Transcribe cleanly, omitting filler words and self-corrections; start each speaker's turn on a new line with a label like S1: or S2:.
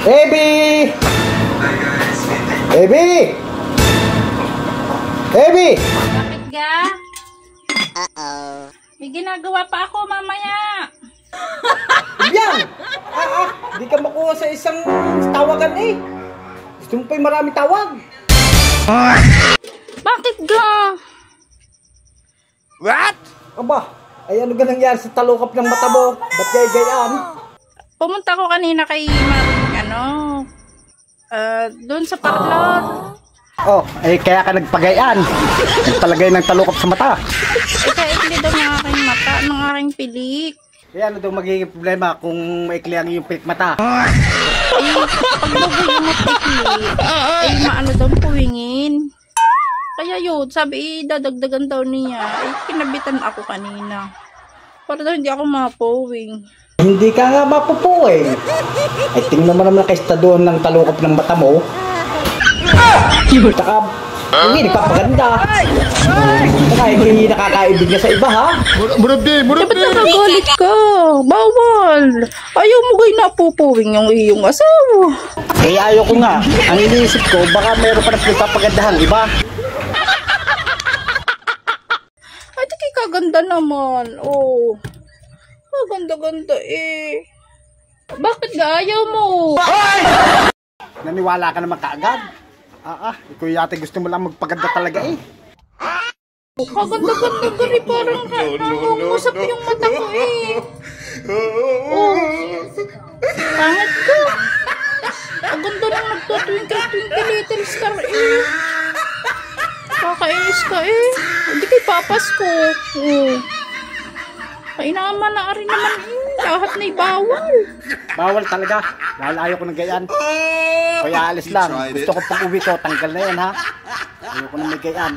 S1: Ebi! Ebi! Ebi!
S2: Bakit ga? May ginagawa pa ako mamaya.
S1: Yan! Di ka makuha sa isang tawagan eh. Gusto mo pa yung marami tawag.
S2: Bakit ga?
S3: What?
S1: Aba, ay ano ga nangyari sa talukap ng mata mo? Ba't gay-gayaan?
S2: Pumunta ko kanina kay Maring, doon sa parlor.
S1: Oh, ay kaya ka nagpagayaan. Nagpalagay ng talukap sa mata.
S2: Ikaikli daw ng aking mata, ng aking pilik.
S1: Kaya ano daw magiging problema kung maikli ang iyong pilik mata?
S2: Ay, pag bago yung matikli, ay maano daw puwingin. Kaya yun, sabi dadagdagan daw niya. Ay, kinabitan ako kanina. Para daw hindi ako mapuwing.
S1: Hindi ka nga mapupuwing. Ay tingnan mo naman kay doon ng talukap ng mata mo. Tsaka, hindi nagpapaganda. Tsaka hindi nakakaibig niya sa iba ha.
S3: Murabdi!
S2: Ba't nakagalit ka? Bawal. Ayaw mo gay napupuwing yung iyong asawa.
S1: Eh ayaw ko nga. Ang iniisip ko, baka meron pa na nagpapagandahan, di ba?
S2: Ay, di kaganda naman. Oh. Ganda-ganda eh. Bakit ga ayaw mo?
S1: Naniwala ka naman kaagad. Ikaw yate gusto mo lang magpaganda talaga eh.
S2: Kaganda-ganda ka rin, parang nangungusap yung mata ko eh. Oh. Pangit ka. Ang ganda lang nagtutwinkle-twinkle little star eh. Kakainis ka eh. Hindi kay papas ko. Oh. Kainaman na rin naman eh. Lahat na'y bawal.
S1: Bawal talaga. Dahil ayaw ko ng gayan. Kaya alis lang. Gusto ko pang uwi ko. Tanggal na yan ha. Ayaw ko na may gayan.